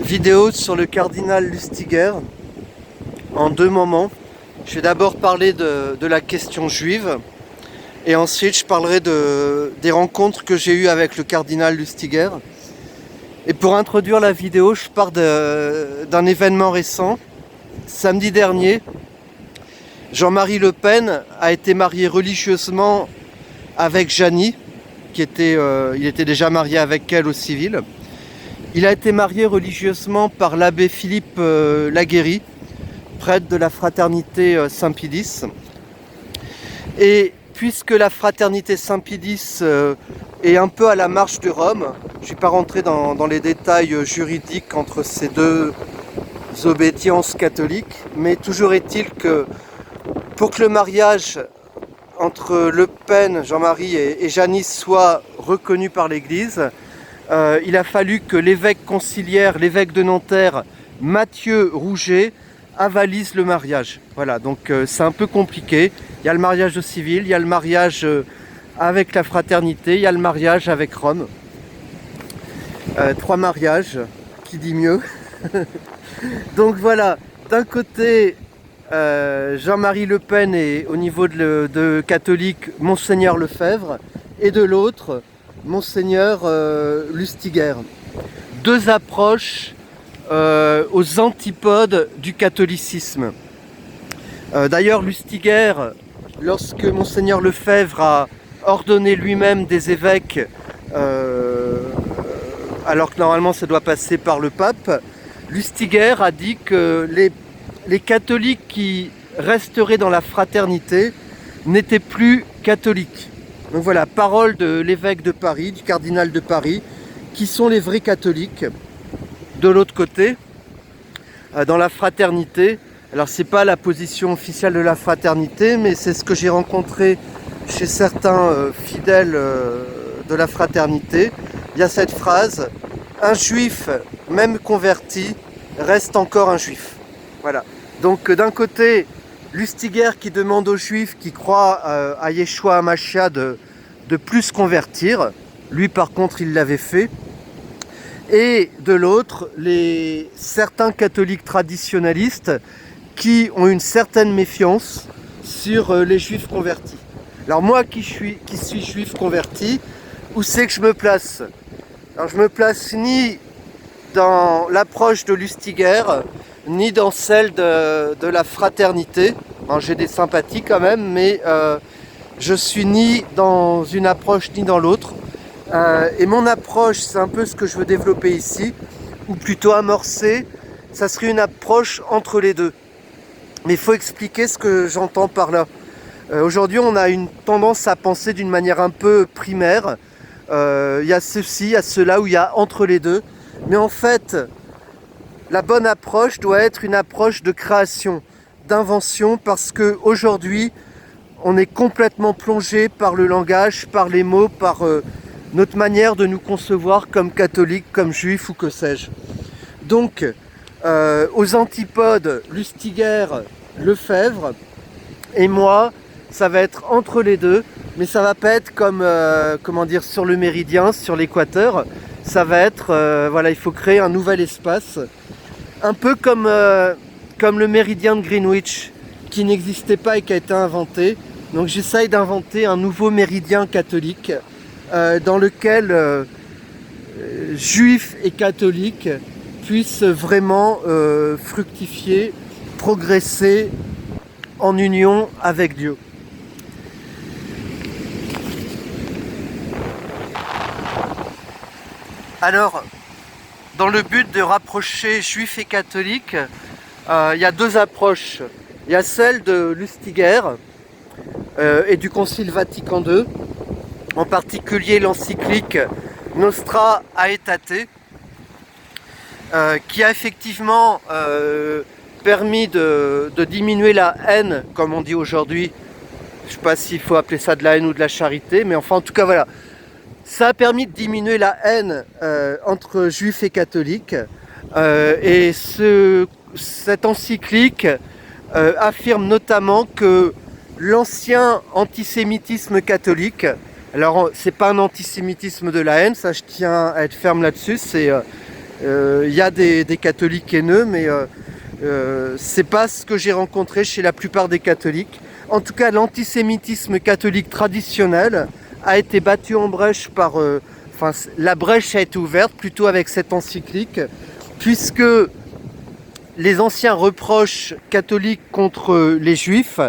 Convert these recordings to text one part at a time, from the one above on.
vidéo sur le cardinal Lustiger en deux moments. Je vais d'abord parler de la question juive et ensuite je parlerai des rencontres que j'ai eues avec le cardinal Lustiger. Et pour introduire la vidéo, je pars d'un événement récent. Samedi dernier, Jean-Marie Le Pen a été marié religieusement avec Jeannie, il était déjà marié avec elle au civil. Il a été marié religieusement par l'abbé Philippe Laguérie, prêtre de la fraternité Saint-Pédis. Et puisque la fraternité Saint-Pédis est un peu à la marche de Rome, je ne suis pas rentré dans les détails juridiques entre ces deux obédiences catholiques, mais toujours est-il que pour que le mariage entre Le Pen, Jean-Marie et Jeannie soit reconnu par l'Église, il a fallu que l'évêque conciliaire, l'évêque de Nanterre, Mathieu Rouget, avalise le mariage. Voilà, donc c'est un peu compliqué. Il y a le mariage au civil, il y a le mariage avec la fraternité, il y a le mariage avec Rome. Trois mariages, qui dit mieux. Donc voilà, d'un côté, Jean-Marie Le Pen est au niveau de catholique Monseigneur Lefebvre, et de l'autre, Monseigneur Lustiger. Deux approches aux antipodes du catholicisme. D'ailleurs, Lustiger, lorsque Monseigneur Lefebvre a ordonné lui-même des évêques, alors que normalement ça doit passer par le pape, Lustiger a dit que les catholiques qui resteraient dans la fraternité n'étaient plus catholiques. Donc voilà, parole de l'évêque de Paris, du cardinal de Paris, qui sont les vrais catholiques. De l'autre côté, dans la fraternité, alors c'est pas la position officielle de la fraternité, mais c'est ce que j'ai rencontré chez certains fidèles de la fraternité. Il y a cette phrase: un juif, même converti, reste encore un juif. Voilà. Donc d'un côté, Lustiger qui demande aux juifs qui croient à Yeshua HaMashiach de plus convertir. Lui par contre il l'avait fait. Et de l'autre, certains catholiques traditionnalistes qui ont une certaine méfiance sur les juifs convertis. Alors moi qui suis juif converti, où c'est que je me place? Alors je me place ni dans l'approche de Lustiger, ni dans celle de la fraternité. Alors, j'ai des sympathies quand même, mais je suis ni dans une approche ni dans l'autre. Et mon approche, c'est un peu ce que je veux développer ici, ou plutôt amorcer, ça serait une approche entre les deux. Mais il faut expliquer ce que j'entends par là. Aujourd'hui, on a une tendance à penser d'une manière un peu primaire. Il y a ceci, il y a cela, où il y a entre les deux. Mais en fait, la bonne approche doit être une approche de création, d'invention, parce qu'aujourd'hui, on est complètement plongé par le langage, par les mots, par notre manière de nous concevoir comme catholiques, comme juifs ou que sais-je. Donc, aux antipodes, Lustiger, Lefebvre, et moi, ça va être entre les deux, mais ça va pas être comme, sur le méridien, sur l'équateur. Ça va être, voilà, il faut créer un nouvel espace, un peu comme le méridien de Greenwich, qui n'existait pas et qui a été inventé. Donc j'essaye d'inventer un nouveau méridien catholique, dans lequel juifs et catholiques puissent vraiment fructifier, progresser en union avec Dieu. Alors, dans le but de rapprocher juifs et catholiques, il y a deux approches. Il y a celle de Lustiger et du Concile Vatican II, en particulier l'encyclique Nostra Aetate, qui a effectivement permis de diminuer la haine, comme on dit aujourd'hui. Je ne sais pas s'il faut appeler ça de la haine ou de la charité, mais enfin en tout cas voilà. Ça a permis de diminuer la haine entre juifs et catholiques. Et cette encyclique affirme notamment que l'ancien antisémitisme catholique, alors c'est pas un antisémitisme de la haine, ça je tiens à être ferme là-dessus, Il y a des catholiques haineux, mais c'est pas ce que j'ai rencontré chez la plupart des catholiques. En tout cas, l'antisémitisme catholique traditionnel a été battu en brèche par... enfin, la brèche a été ouverte plutôt avec cette encyclique, puisque les anciens reproches catholiques contre les juifs,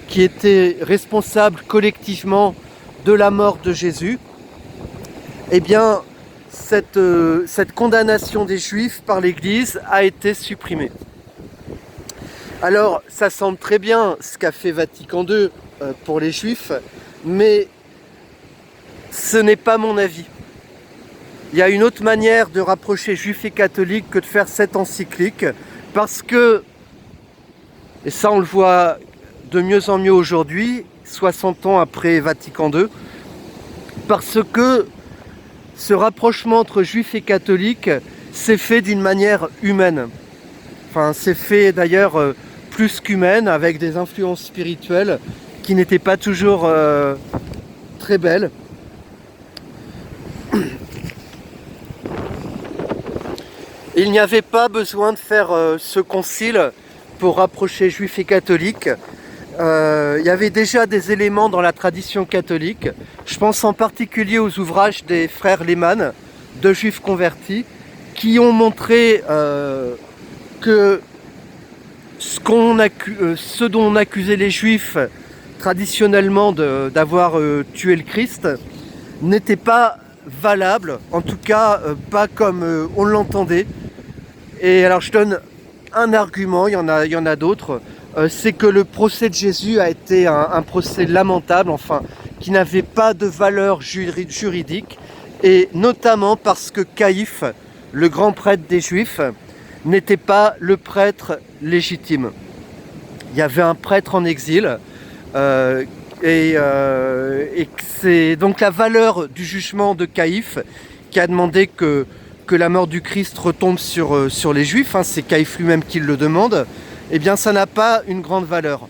qui étaient responsables collectivement de la mort de Jésus, eh bien, cette condamnation des juifs par l'Église a été supprimée. Alors, ça semble très bien ce qu'a fait Vatican II pour les juifs, mais ce n'est pas mon avis. Il y a une autre manière de rapprocher juifs et catholiques que de faire cette encyclique, parce que, et ça on le voit de mieux en mieux aujourd'hui, 60 ans après Vatican II, parce que ce rapprochement entre juifs et catholiques s'est fait d'une manière humaine. Enfin, c'est fait d'ailleurs plus qu'humaine, avec des influences spirituelles qui n'étaient pas toujours très belles. Il n'y avait pas besoin de faire ce concile pour rapprocher juifs et catholiques. Il y avait déjà des éléments dans la tradition catholique. Je pense en particulier aux ouvrages des frères Lehmann, de juifs convertis, qui ont montré que ce dont on accusait les juifs traditionnellement d'avoir tué le Christ n'était pas valable, en tout cas pas comme on l'entendait. Et alors je donne un argument, il y en a d'autres, c'est que le procès de Jésus a été un procès lamentable, enfin, qui n'avait pas de valeur juridique, et notamment parce que Caïphe, le grand prêtre des Juifs, n'était pas le prêtre légitime. Il y avait un prêtre en exil, et c'est donc la valeur du jugement de Caïphe qui a demandé que la mort du Christ retombe sur les Juifs, hein, c'est Caïphe lui-même qui le demande, eh bien ça n'a pas une grande valeur.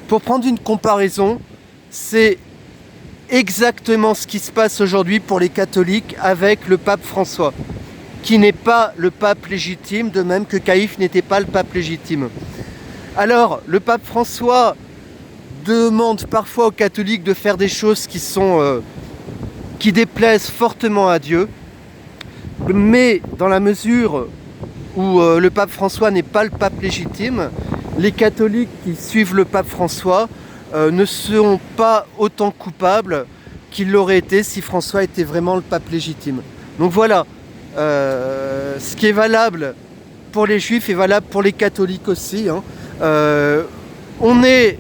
Pour prendre une comparaison, c'est exactement ce qui se passe aujourd'hui pour les catholiques avec le pape François, qui n'est pas le pape légitime, de même que Caïphe n'était pas le pape légitime. Alors, le pape François demande parfois aux catholiques de faire des choses qui déplaisent fortement à Dieu, mais dans la mesure où le pape François n'est pas le pape légitime, les catholiques qui suivent le pape François ne seront pas autant coupables qu'ils l'auraient été si François était vraiment le pape légitime. Donc voilà, ce qui est valable pour les juifs est valable pour les catholiques aussi, hein. On est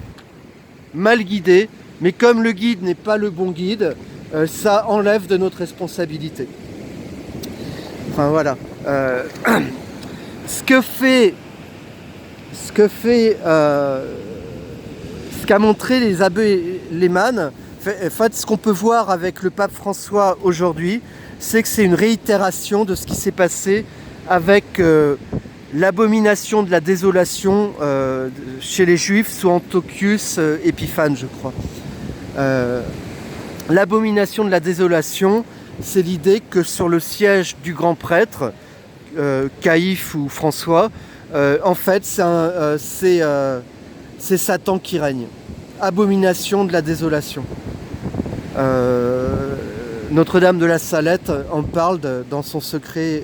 mal guidé, mais comme le guide n'est pas le bon guide, ça enlève de notre responsabilité. Enfin voilà. Ce qu'a montré les abbés Lehmann, en fait, ce qu'on peut voir avec le pape François aujourd'hui, c'est que c'est une réitération de ce qui s'est passé avec l'abomination de la désolation chez les Juifs sous Antiochus Épiphane, je crois. L'abomination de la désolation, c'est l'idée que sur le siège du grand prêtre, Caïphe ou François, en fait c'est Satan qui règne. Abomination de la désolation. Notre-Dame de la Salette en parle dans son secret.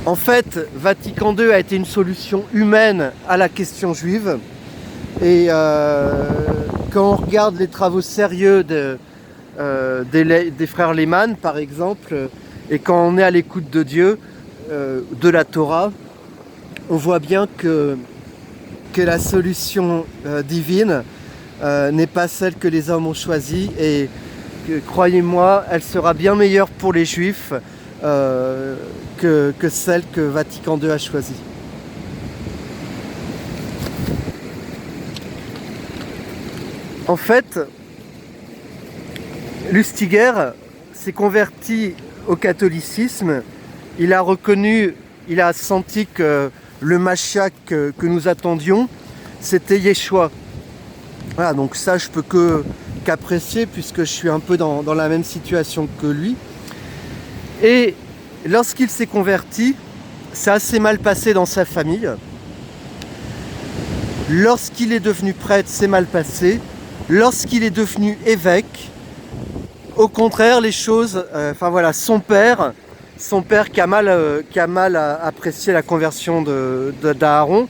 En fait, Vatican II a été une solution humaine à la question juive. Et quand on regarde les travaux sérieux des frères Lehmann, par exemple, et quand on est à l'écoute de Dieu, de la Torah, on voit bien que la solution divine n'est pas celle que les hommes ont choisie, et croyez-moi, elle sera bien meilleure pour les Juifs que celle que Vatican II a choisie. En fait, Lustiger s'est converti au catholicisme. Il a senti que le Mashiach que nous attendions, c'était Yeshua. Voilà, donc ça je peux qu'apprécier, puisque je suis un peu dans la même situation que lui. Et lorsqu'il s'est converti, c'est assez mal passé dans sa famille. Lorsqu'il est devenu prêtre, c'est mal passé. Lorsqu'il est devenu évêque, au contraire, les choses... enfin voilà, son père qui a mal apprécié la conversion d'Aaron,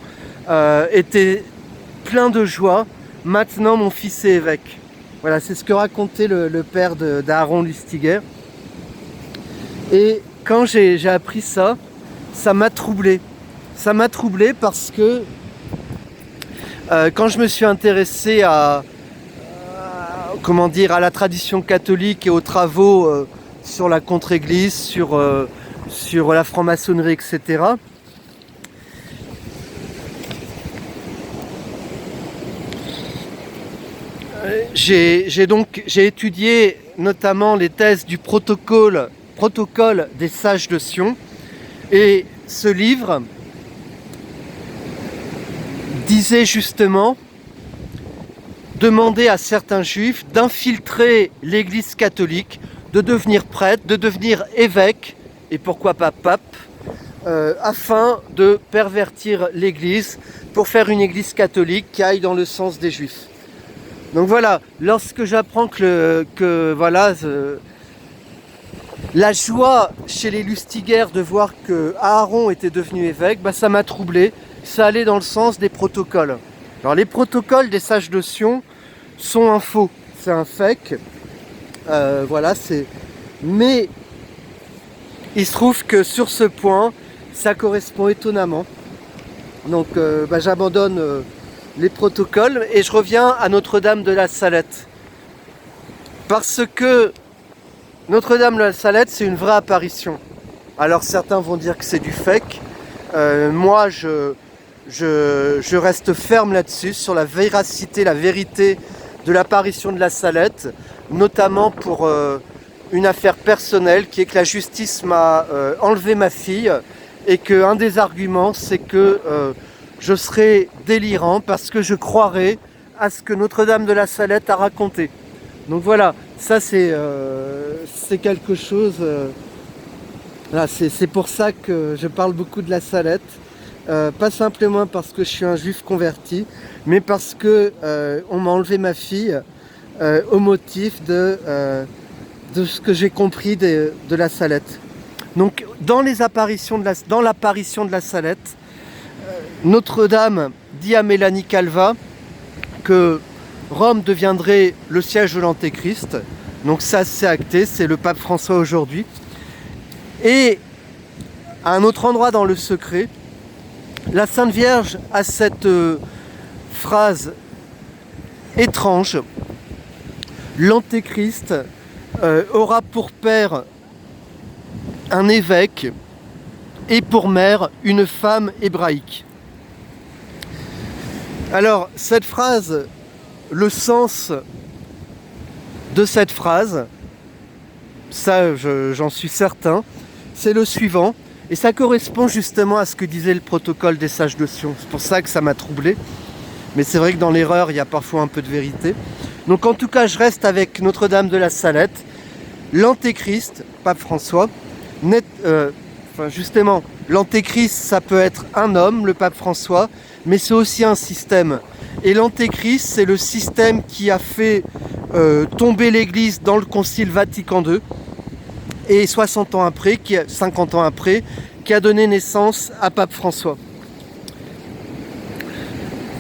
était plein de joie. Maintenant, mon fils est évêque. Voilà, c'est ce que racontait le père d'Aaron Lustiger. Et quand j'ai appris ça, ça m'a troublé. Ça m'a troublé parce que quand je me suis intéressé comment dire, à la tradition catholique et aux travaux sur la contre-église, sur la franc-maçonnerie, etc. J'ai étudié notamment les thèses du protocole des sages de Sion, et ce livre disait justement demander à certains juifs d'infiltrer l'église catholique, de devenir prêtre, de devenir évêque, et pourquoi pas pape, afin de pervertir l'église pour faire une église catholique qui aille dans le sens des juifs. Donc voilà, lorsque j'apprends voilà, la joie chez les Lustiger de voir que Aaron était devenu évêque, bah, ça m'a troublé. Ça allait dans le sens des protocoles. Alors les protocoles des sages de Sion sont un faux, c'est un fake. Voilà, mais il se trouve que sur ce point, ça correspond étonnamment. Donc bah, j'abandonne les protocoles et je reviens à Notre-Dame de la Salette. Parce que Notre-Dame de la Salette, c'est une vraie apparition. Alors certains vont dire que c'est du fake. Moi, je reste ferme là-dessus, sur la véracité, la vérité de l'apparition de la Salette, notamment pour une affaire personnelle qui est que la justice m'a enlevé ma fille et qu'un des arguments, c'est que je serai délirant parce que je croirais à ce que Notre-Dame de la Salette a raconté. Donc voilà, ça c'est quelque chose... Voilà, c'est pour ça que je parle beaucoup de la Salette. Pas simplement parce que je suis un juif converti, mais parce que on m'a enlevé ma fille au motif de ce que j'ai compris de la Salette. Donc dans l'apparition de la Salette, Notre-Dame dit à Mélanie Calva que Rome deviendrait le siège de l'Antéchrist. Donc ça c'est acté, c'est le pape François aujourd'hui. Et à un autre endroit dans le secret, la Sainte Vierge a cette phrase étrange: l'Antéchrist aura pour père un évêque et pour mère une femme hébraïque. Alors cette phrase, le sens de cette phrase, ça j'en suis certain, c'est le suivant. Et ça correspond justement à ce que disait le protocole des sages de Sion. C'est pour ça que ça m'a troublé. Mais c'est vrai que dans l'erreur, il y a parfois un peu de vérité. Donc en tout cas, je reste avec Notre-Dame de la Salette. L'Antéchrist, pape François, justement, l'Antéchrist, ça peut être un homme, le pape François, mais c'est aussi un système. Et l'Antéchrist, c'est le système qui a fait tomber l'Église dans le Concile Vatican II. Et 50 ans après, qui a donné naissance à pape François.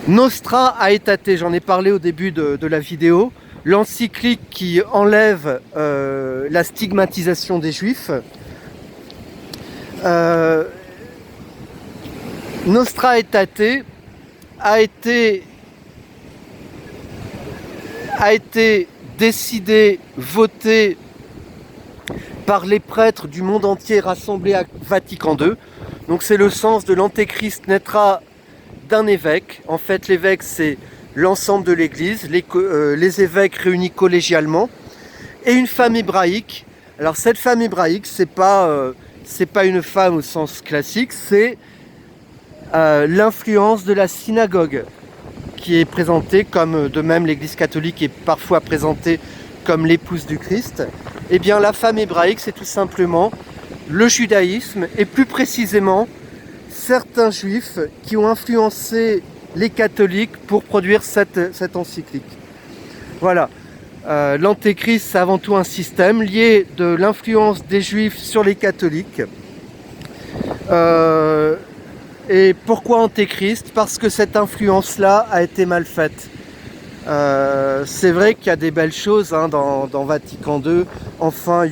Nostra Aetate, j'en ai parlé au début de la vidéo, l'encyclique qui enlève la stigmatisation des Juifs. Nostra Aetate a été décidé, voté par les prêtres du monde entier rassemblés à Vatican II. Donc c'est le sens de l'Antéchrist naîtra d'un évêque. En fait, l'évêque, c'est l'ensemble de l'Église, les évêques réunis collégialement, et une femme hébraïque. Alors cette femme hébraïque, c'est pas une femme au sens classique, c'est l'influence de la synagogue qui est présentée comme, de même l'Église catholique est parfois présentée comme l'épouse du Christ. Eh bien la femme hébraïque, c'est tout simplement le judaïsme et plus précisément certains juifs qui ont influencé les catholiques pour produire cette encyclique. Voilà. L'antéchrist, c'est avant tout un système lié de l'influence des juifs sur les catholiques. Et pourquoi antéchrist? Parce que cette influence-là a été mal faite. C'est vrai qu'il y a des belles choses hein, dans Vatican II. Enfin,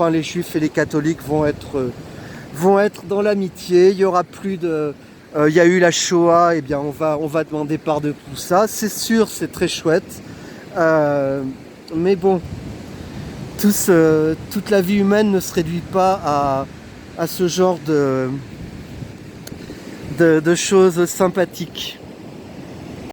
les juifs et les catholiques vont être dans l'amitié. Il y aura plus de... il y a eu la Shoah, et bien on va demander pardon de tout ça. C'est sûr, c'est très chouette. Mais bon, toute la vie humaine ne se réduit pas à ce genre de choses sympathiques.